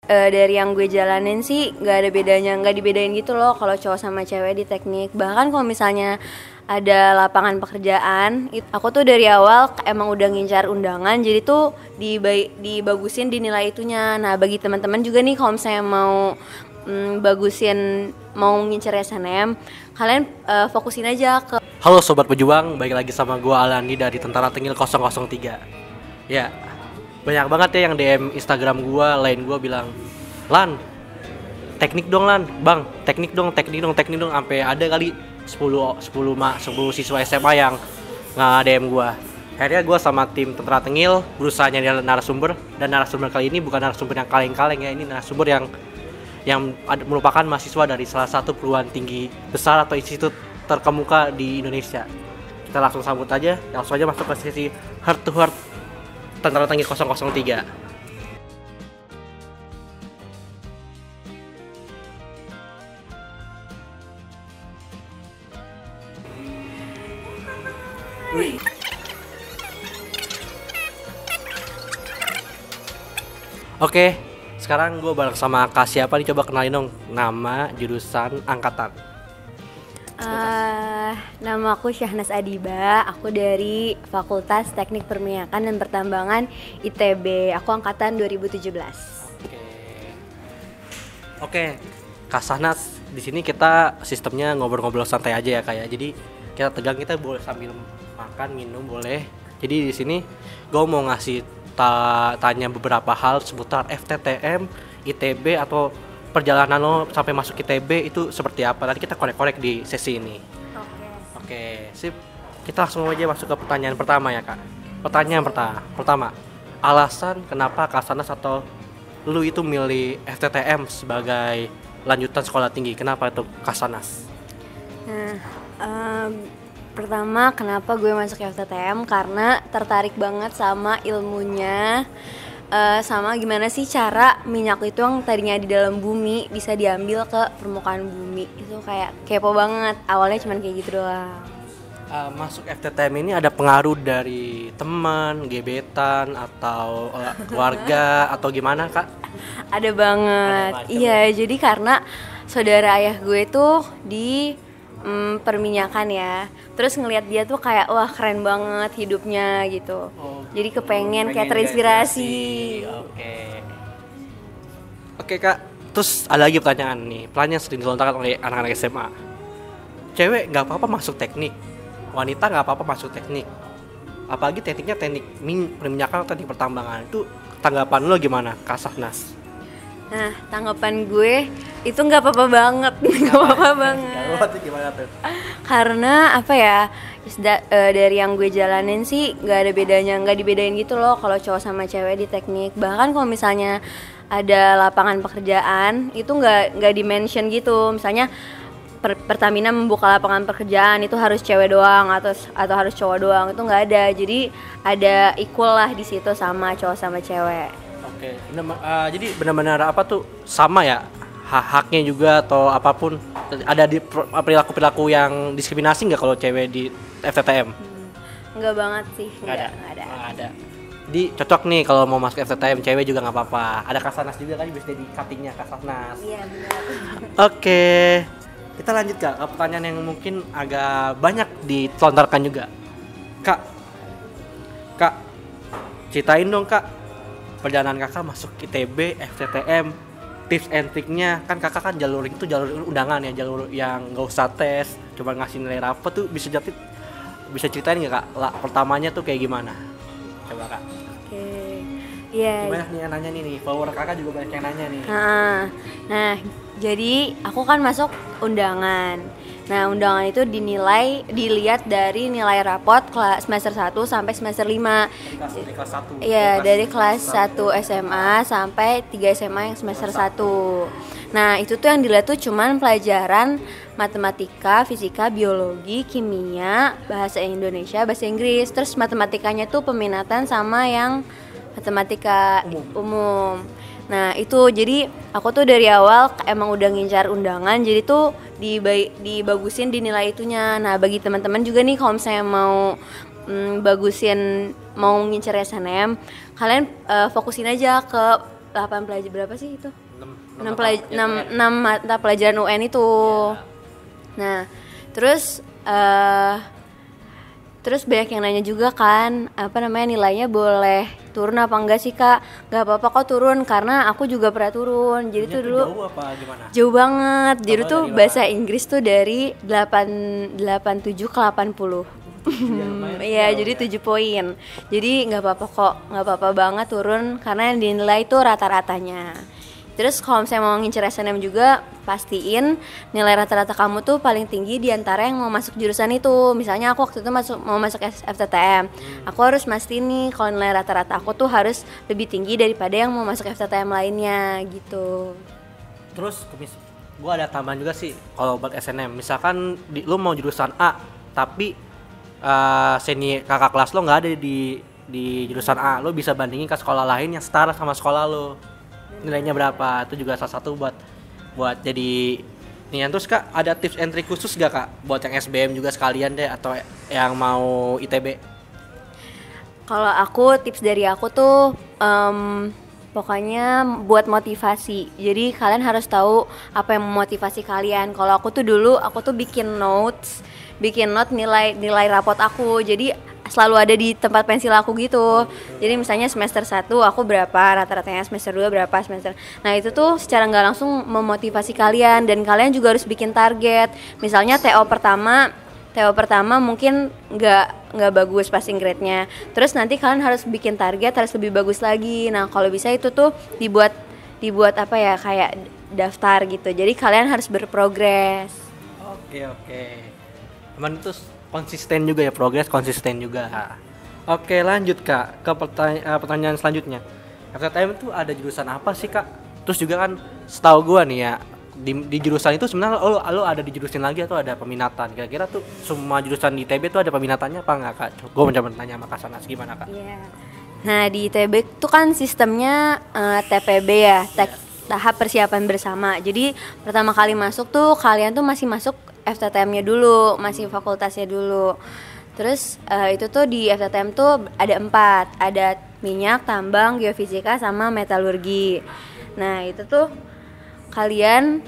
Dari yang gue jalanin sih nggak ada bedanya, nggak dibedain gitu loh kalau cowok sama cewek di teknik. Bahkan kalau misalnya ada lapangan pekerjaan, aku tuh dari awal emang udah ngincar undangan, jadi tuh dibagusin dinilai itunya. Nah bagi teman-teman juga nih kalau misalnya mau bagusin, mau ngincer SNM, kalian fokusin aja ke. Halo Sobat Pejuang, balik lagi sama gue Alandi dari Tentara Tengil 003. Ya, banyak banget ya yang DM Instagram gue, lain gue bilang, Lan, teknik dong Lan, Bang, teknik dong, sampai ada kali 10 siswa SMA yang nge-DM gue. Akhirnya gue sama tim Tentara Tengil berusaha nyari narasumber, dan narasumber kali ini bukan narasumber yang kaleng-kaleng ya, ini narasumber yang merupakan mahasiswa dari salah satu perguruan tinggi besar atau institut terkemuka di Indonesia. Kita langsung sambut aja, langsung aja masuk ke sesi Heart to Heart Tentara Tengil 003. Oke, sekarang gue bareng sama Kak siapa nih, coba kenalin dong nama, jurusan, angkatan. Nama aku Syahnas Adiba, aku dari Fakultas Teknik Perminyakan dan Pertambangan ITB, aku angkatan 2017. Oke, Kak Syahnas, di sini kita sistemnya ngobrol-ngobrol santai aja ya kayak. Jadi kita tegang, kita boleh sambil makan, minum boleh. Jadi di sini gue mau ngasih tanya beberapa hal seputar FTTM, ITB atau perjalanan lo sampai masuk ITB itu seperti apa. Nanti kita korek-korek di sesi ini. Oke, sip. Kita langsung aja masuk ke pertanyaan pertama ya Kak. Pertanyaan pertama, alasan kenapa Kak Syahnas atau lu itu milih FTTM sebagai lanjutan sekolah tinggi? Kenapa itu Kak Syahnas? Pertama, kenapa gue masuk FTTM? Karena tertarik banget sama ilmunya, sama gimana sih cara minyak itu yang tadinya di dalam bumi bisa diambil ke permukaan bumi. Itu kayak kepo banget, awalnya cuman kayak gitu doang. Masuk FTTM ini ada pengaruh dari teman, gebetan, atau keluarga, atau gimana Kak? Ada banget, iya. Jadi karena saudara ayah gue tuh di perminyakan ya, terus ngelihat dia tuh kayak wah keren banget hidupnya gitu. Jadi kepengen kayak terinspirasi. Oke Kak, terus ada lagi pertanyaan nih, pertanyaan sering dilontarkan oleh anak-anak SMA. Cewek nggak apa-apa masuk teknik, wanita nggak apa-apa masuk teknik, apalagi tekniknya teknik perminyakan atau teknik pertambangan. Itu tanggapan lo gimana Kak Syahnas? Nah, tanggapan gue itu nggak apa-apa banget, nggak apa-apa banget. Gimana tuh? Karena apa ya, dari yang gue jalanin sih nggak ada bedanya, nggak dibedain gitu loh kalau cowok sama cewek di teknik. Bahkan kalau misalnya ada lapangan pekerjaan itu nggak di-mention gitu. Misalnya Pertamina membuka lapangan pekerjaan itu harus cewek doang atau harus cowok doang, itu nggak ada. Jadi ada equal lah di situ sama cowok sama cewek. Oke, jadi benar-benar apa tuh sama ya, haknya juga atau apapun. Ada di perilaku yang diskriminasi nggak kalau cewek di FTTM? Enggak banget sih, nggak ada. Jadi cocok nih kalau mau masuk FTTM, cewek juga nggak apa-apa. Ada Kak Syahnas juga kan, bisa jadi cuttingnya Kak Syahnas. Iya benar. Oke, kita lanjut Kak ke pertanyaan yang mungkin agak banyak ditontarkan juga. Kak, ceritain dong Kak, perjalanan kakak masuk ITB, FTTM, tips and triknya. Kan kakak kan jalur itu jalur undangan ya, jalur yang gak usah tes, cuma ngasih nilai rapot tuh. Bisa ceritain nggak Kak, pertamanya tuh kayak gimana? Coba Kak. Oke, iya. Banyak nih yang nanya nih, follower kakak juga banyak yang nanya nih. Nah, jadi aku kan masuk undangan. Nah, undangan itu dilihat dari nilai rapot semester 1 sampai semester 5. Dari kelas 1. Iya, dari kelas 1 SMA sampai 3 SMA yang semester 1. Nah, itu tuh yang dilihat tuh cuman pelajaran matematika, fisika, biologi, kimia, bahasa Indonesia, bahasa Inggris. Terus matematikanya tuh peminatan sama yang matematika umum. Nah itu jadi aku tuh dari awal emang udah ngincar undangan, jadi tuh dibagusin dinilai itunya. Nah bagi teman-teman juga nih kalau misalnya mau bagusin, mau ngincar SNM, kalian fokusin aja ke 8 pelajaran berapa sih itu? 6 6 mata pelajaran UN itu. Nah, terus terus banyak yang nanya juga kan, nilainya boleh turun apa enggak sih kak? Gak apa-apa kok turun, karena aku juga pernah turun. Jadi tuh dulu jauh apa gimana? jauh banget. Jadi tuh dari bahasa Inggris tuh dari 87 ke 80. Iya, jadi 7 poin. Jadi nggak apa-apa kok, nggak apa-apa banget turun karena yang dinilai itu rata-ratanya. Terus kalau misalnya mau ngincer SNM juga, pastiin nilai rata-rata kamu tuh paling tinggi di antara yang mau masuk jurusan itu. Misalnya aku waktu itu mau masuk FTTM, aku harus mastiin nih kalau nilai rata-rata aku tuh harus lebih tinggi daripada yang mau masuk FTTM lainnya gitu. Terus gue ada tambahan juga sih kalau buat SNM. Misalkan lu mau jurusan A, tapi senior kakak kelas lo nggak ada di jurusan A, lo bisa bandingin ke sekolah lain yang setara sama sekolah lo, nilainya berapa. Itu juga salah satu buat jadi nih. Terus kak, ada tips and trick khusus gak kak buat yang SBM juga sekalian deh, atau yang mau ITB? Kalau aku, tips dari aku tuh pokoknya buat motivasi. Jadi kalian harus tahu apa yang memotivasi kalian. Kalau aku tuh dulu bikin note nilai rapot aku. Jadi selalu ada di tempat pensil aku gitu. Jadi misalnya semester 1 aku berapa, rata-ratanya semester 2 berapa, semester. Nah, itu tuh secara enggak langsung memotivasi kalian, dan kalian juga harus bikin target. Misalnya TO pertama mungkin nggak bagus passing grade-nya. Terus nanti kalian harus bikin target harus lebih bagus lagi. Nah, kalau bisa itu tuh dibuat kayak daftar gitu. Jadi kalian harus berprogres. Oke. Cuman itu konsisten juga ya, progres konsisten juga. Oke, lanjut kak ke pertanyaan selanjutnya. FTTM itu ada jurusan apa sih kak? Terus juga kan setahu gua nih ya, di jurusan itu sebenarnya lo ada di jurusan lagi atau ada peminatan? Kira-kira tuh semua jurusan di ITB tuh ada peminatannya apa enggak kak? Gue mencoba tanya sama Kak Sanas, gimana kak? Iya. Nah, di ITB tuh kan sistemnya TPB ya, tahap persiapan bersama. Jadi pertama kali masuk tuh kalian tuh masih masuk FTTM-nya dulu, masih fakultasnya dulu. Terus itu tuh di FTTM tuh ada 4, ada minyak, tambang, geofisika, sama metalurgi. Nah, itu tuh kalian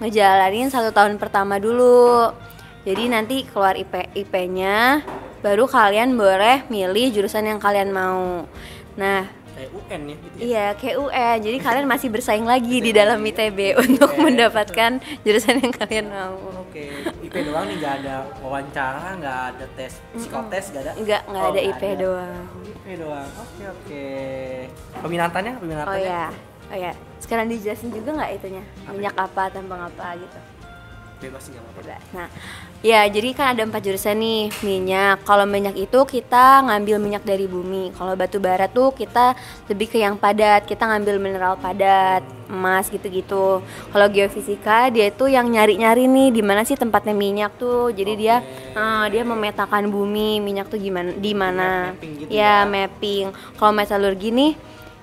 ngejalanin 1 tahun pertama dulu. Jadi nanti keluar IP-nya, baru kalian boleh milih jurusan yang kalian mau. Nah, kayak UN ya gitu ya? Iya, kayak UN. Jadi kalian masih bersaing lagi di dalam ITB untuk mendapatkan jurusan yang kalian mau. Oke, IP doang nih, nggak ada wawancara, nggak ada tes psikotes, nggak ada? Nggak ada IP doang. IP doang. Oke. Peminatannya? Oh ya. Sekarang dijelasin juga nggak itunya? Minyak apa, tambang apa gitu. Bebas nggak apa-apa. Nah, ya jadi kan ada 4 jurusan nih. Minyak, kalau minyak itu kita ngambil minyak dari bumi. Kalau batu bara tuh kita lebih ke yang padat, kita ngambil mineral padat, emas gitu-gitu. Kalau geofisika dia itu yang nyari-nyari nih di mana sih tempatnya minyak tuh. Jadi dia memetakan bumi, minyak tuh gimana, di mana. Mapping gitu Mapping. Kalau metalurgi nih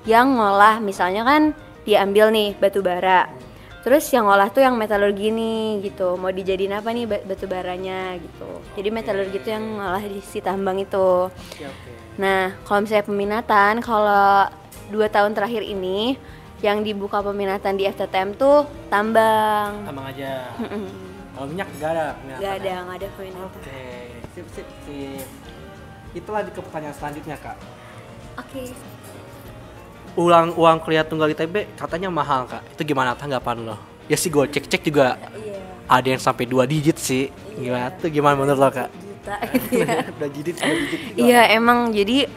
yang ngolah, misalnya kan diambil nih batu bara. Terus yang ngolah tuh yang metalurgi nih gitu, mau dijadiin apa nih batu baranya gitu. Jadi metalurgi tuh yang ngolah di si tambang itu. Nah, kalau misalnya peminatan, kalau 2 tahun terakhir ini yang dibuka peminatan di FTTM tuh tambang. Tambang aja. Kalau minyak nggak ada peminatan? Nggak ada peminatan. Oke, sip. Itulah ke pertanyaan selanjutnya kak. Oke. Uang kuliah tunggal ITB katanya mahal kak, itu gimana tanggapan lo? Ya sih gue cek juga ada yang sampai 2 digit sih. Gimana menurut lo kak? Juta gitu ya. 2 digit. Iya emang, jadi